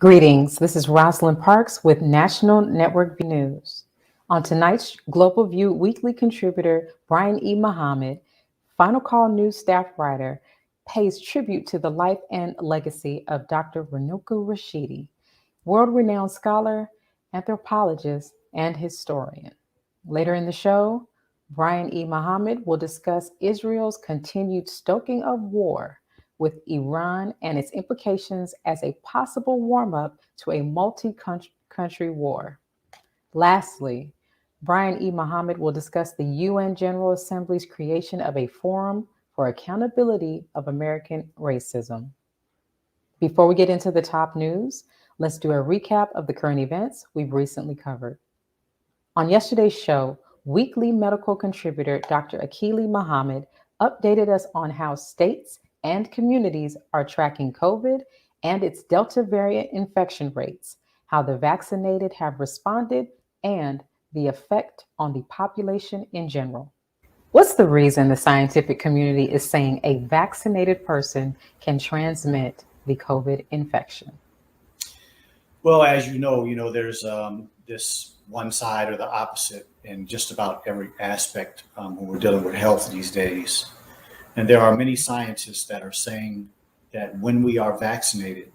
Greetings, this is Rosalind Parks with National Network View News. On tonight's Global View Weekly Contributor Brian E. Muhammad, Final Call News staff writer, pays tribute to the life and legacy of Dr. Runoko Rashidi, world-renowned scholar, anthropologist, and historian. Later in the show, Brian E. Muhammad will discuss Israel's continued stoking of war with Iran and its implications as a possible warm-up to a multi-country war. Lastly, Brian E. Muhammad will discuss the UN General Assembly's creation of a Forum for Accountability of American Racism. Before we get into the top news, let's do a recap of the current events we've recently covered. On yesterday's show, weekly medical contributor Dr. Akili Muhammad updated us on how states and communities are tracking COVID and its Delta variant infection rates, how the vaccinated have responded, and the effect on the population in general. What's the reason the scientific community is saying a vaccinated person can transmit the COVID infection? Well, as you know, there's this one side or the opposite in just about every aspect when we're dealing with health these days. And there are many scientists that are saying that when we are vaccinated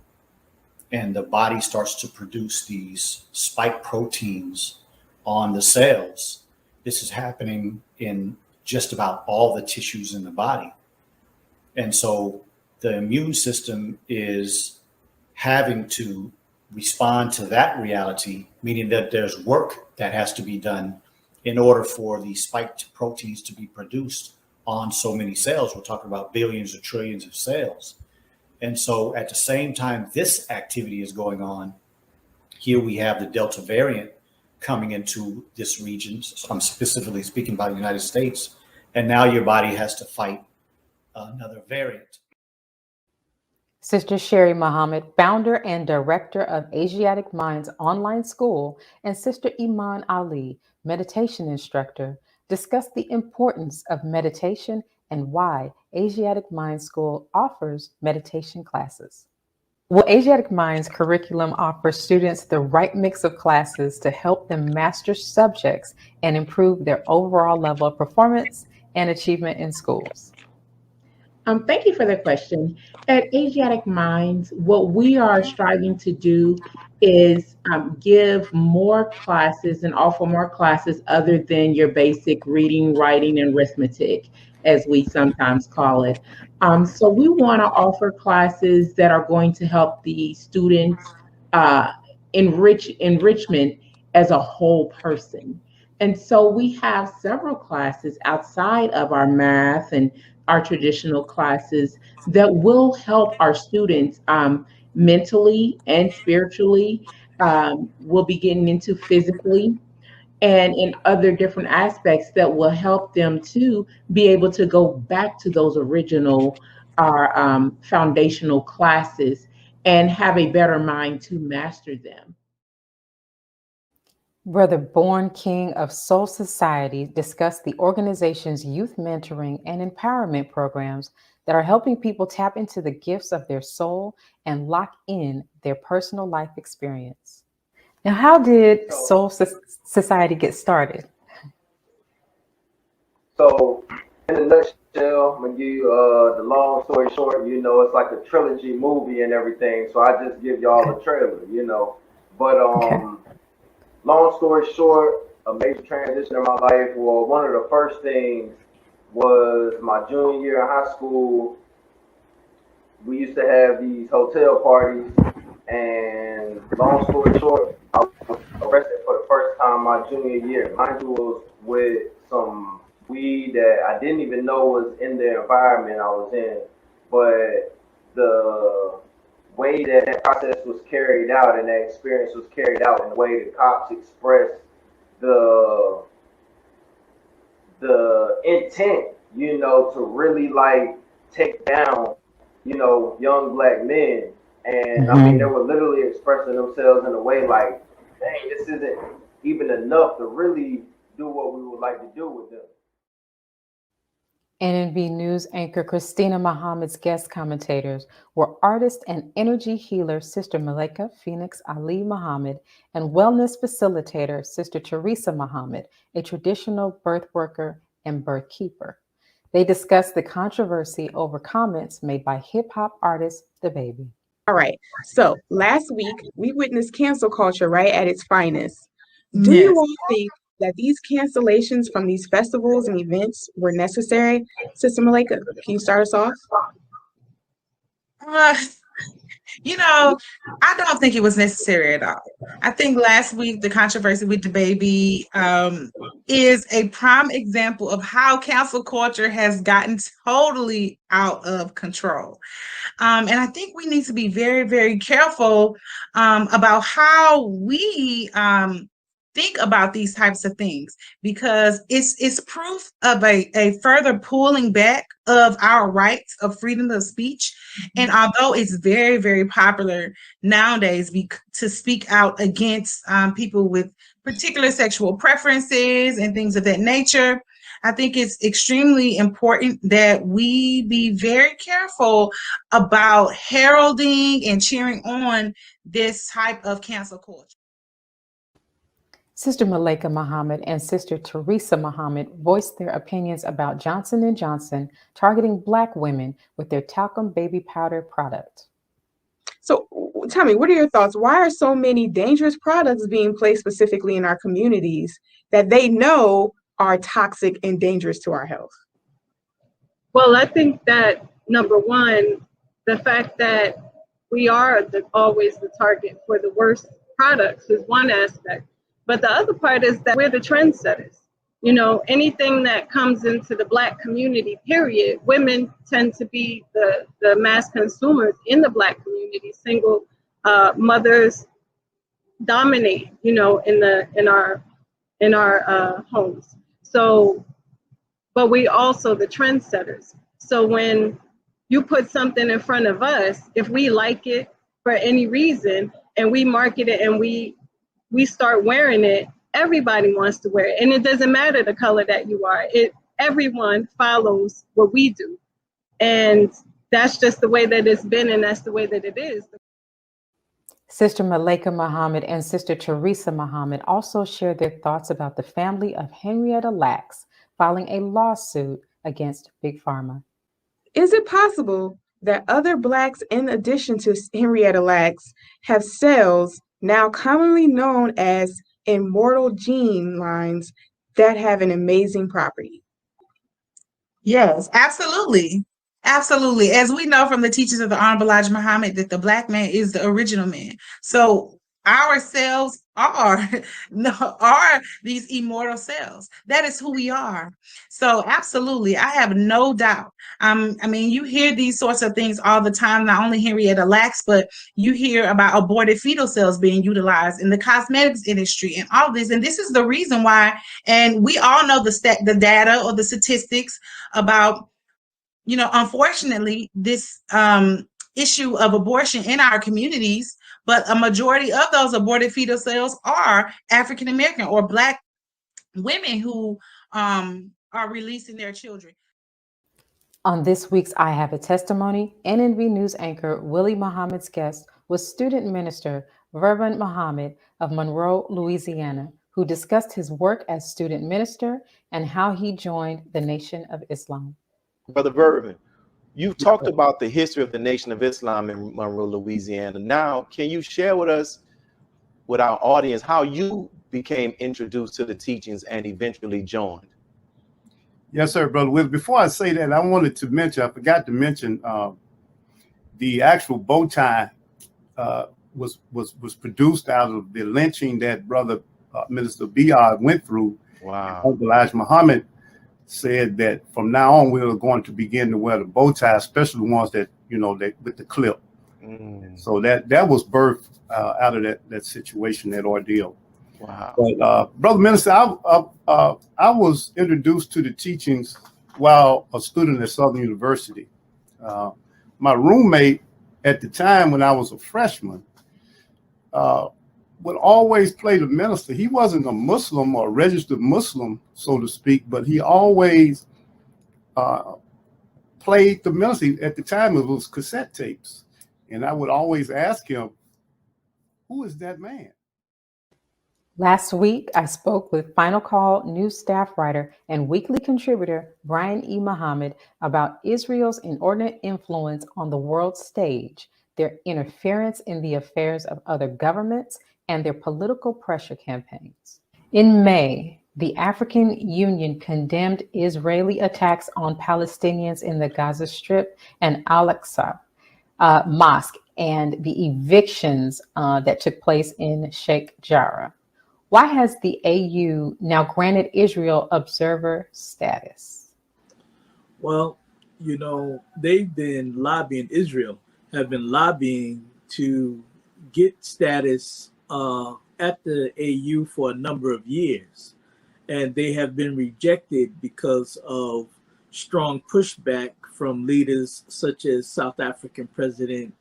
and the body starts to produce these spike proteins on the cells, this is happening in just about all the tissues in the body. And so the immune system is having to respond to that reality, meaning that there's work that has to be done in order for the spiked proteins to be produced on so many cells. We're talking about billions or trillions of cells. And so at the same time this activity is going on, here we have the Delta variant coming into this region. So I'm specifically speaking about the United States. And now your body has to fight another variant. Sister Sherry Muhammad, founder and director of Asiatic Minds Online School, and Sister Iman Ali, meditation instructor, discussed the importance of meditation and why Asiatic Minds School offers meditation classes. Will Asiatic Minds curriculum offer students the right mix of classes to help them master subjects and improve their overall level of performance and achievement in schools? Thank you for the question. At Asiatic Minds, what we are striving to do is give more classes and offer more classes other than your basic reading, writing, and arithmetic, as we sometimes call it. So we want to offer classes that are going to help the students enrichment as a whole person. And so we have several classes outside of our math and our traditional classes that will help our students mentally and spiritually. We'll be getting into physically and in other different aspects that will help them to be able to go back to those original foundational classes and have a better mind to master them. Brother Born King of Soul Society discussed the organization's youth mentoring and empowerment programs that are helping people tap into the gifts of their soul and lock in their personal life experience. Now, how did Soul Society get started? So, in a nutshell, when you, the long story short, it's like a trilogy movie and everything. So I just give y'all a trailer, But long story short, a major transition in my life. Well, one of the first things was my junior year in high school. We used to have these hotel parties, and long story short, I was arrested for the first time my junior year. Mind you, was with some weed that I didn't even know was in the environment I was in, but the way that process was carried out and that experience was carried out in the way the cops expressed the intent, to really take down, young black men. And I mean, they were literally expressing themselves in a way like, dang, this isn't even enough to really do what we would like to do with them. NNV News anchor Christina Muhammad's guest commentators were artist and energy healer Sister Malika Phoenix Ali Muhammad and wellness facilitator Sister Teresa Muhammad, a traditional birth worker and birth keeper. They discussed the controversy over comments made by hip-hop artist DaBaby. All right, so last week we witnessed cancel culture right at its finest. Do you all think that these cancellations from these festivals and events were necessary? Sister Malika, can you start us off? I don't think it was necessary at all. I think last week the controversy with DaBaby is a prime example of how cancel culture has gotten totally out of control. And I think we need to be very, very careful about how we think about these types of things, because it's proof of a further pulling back of our rights of freedom of speech. And although it's very, very popular nowadays to speak out against people with particular sexual preferences and things of that nature, I think it's extremely important that we be very careful about heralding and cheering on this type of cancel culture. Sister Malika Muhammad and Sister Teresa Muhammad voiced their opinions about Johnson & Johnson targeting Black women with their talcum baby powder product. So tell me, what are your thoughts? Why are so many dangerous products being placed specifically in our communities that they know are toxic and dangerous to our health? Well, I think that number one, the fact that we are always the target for the worst products is one aspect. But the other part is that we're the trendsetters. Anything that comes into the Black community, period, women tend to be the mass consumers in the Black community. Single mothers dominate, in our homes. So, but we also the trendsetters. So when you put something in front of us, if we like it for any reason and we market it and we start wearing it, everybody wants to wear it. And it doesn't matter the color that you are. Everyone follows what we do. And that's just the way that it's been, and that's the way that it is. Sister Malika Muhammad and Sister Teresa Muhammad also shared their thoughts about the family of Henrietta Lacks filing a lawsuit against Big Pharma. Is it possible that other Blacks, in addition to Henrietta Lacks, have cells now commonly known as immortal gene lines that have an amazing property? Yes, absolutely. Absolutely. As we know from the teachings of the Honorable Elijah Muhammad, that the Black man is the original man. So our cells are these immortal cells. That is who we are. So absolutely, I have no doubt. You hear these sorts of things all the time, not only Henrietta Lacks, but you hear about aborted fetal cells being utilized in the cosmetics industry and all this. And this is the reason why, and we all know the data or the statistics about, unfortunately, this issue of abortion in our communities, but a majority of those aborted fetal cells are African American or Black women who are releasing their children. On this week's I Have a Testimony, NNV News anchor Willie Muhammad's guest was student minister Reverend Muhammad of Monroe, Louisiana, who discussed his work as student minister and how he joined the Nation of Islam. Brother Vervin, you've talked about the history of the Nation of Islam in Monroe, Louisiana. Now, can you share with us, with our audience, how you became introduced to the teachings and eventually joined? Yes, sir, Brother Will. Before I say that, I wanted to mention, I forgot to mention, the actual bow tie was produced out of the lynching that Brother Minister Biard went through. Wow. Uncle Elijah Muhammad said that from now on we are going to begin to wear the bow tie, especially the ones that with the clip. So that was birthed out of that situation, that ordeal. Wow. But Brother Minister, I was introduced to the teachings while a student at Southern University. My roommate at the time, when I was a freshman, would always play the minister. He wasn't a Muslim or a registered Muslim, so to speak, but he always played the music. At the time, it was cassette tapes. And I would always ask him, who is that man? Last week, I spoke with Final Call news staff writer and weekly contributor Brian E. Muhammad about Israel's inordinate influence on the world stage, their interference in the affairs of other governments, and their political pressure campaigns. In May, the African Union condemned Israeli attacks on Palestinians in the Gaza Strip and Al-Aqsa Mosque and the evictions that took place in Sheikh Jarrah. Why has the AU now granted Israel observer status? Well, you know, they've been lobbying, Israel have been lobbying to get status at the AU for a number of years. And they have been rejected because of strong pushback from leaders such as South African President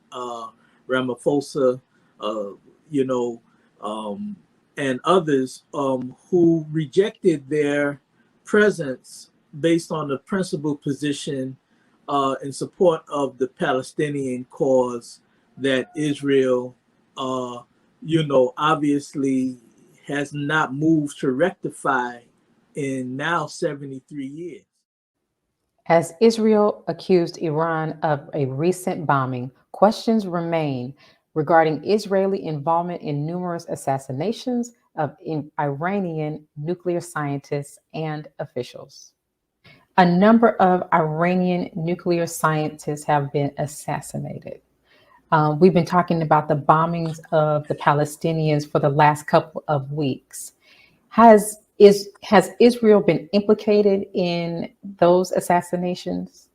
Ramaphosa, and others who rejected their presence based on the principled position in support of the Palestinian cause that Israel, obviously has not moved to rectify in now 73 years. As Israel accused Iran of a recent bombing, questions remain regarding Israeli involvement in numerous assassinations of Iranian nuclear scientists and officials. A number of Iranian nuclear scientists have been assassinated. We've been talking about the bombings of the Palestinians for the last couple of weeks. Has Israel been implicated in those assassinations?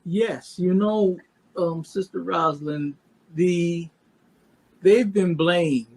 Yes, Sister Rosalind, they've been blamed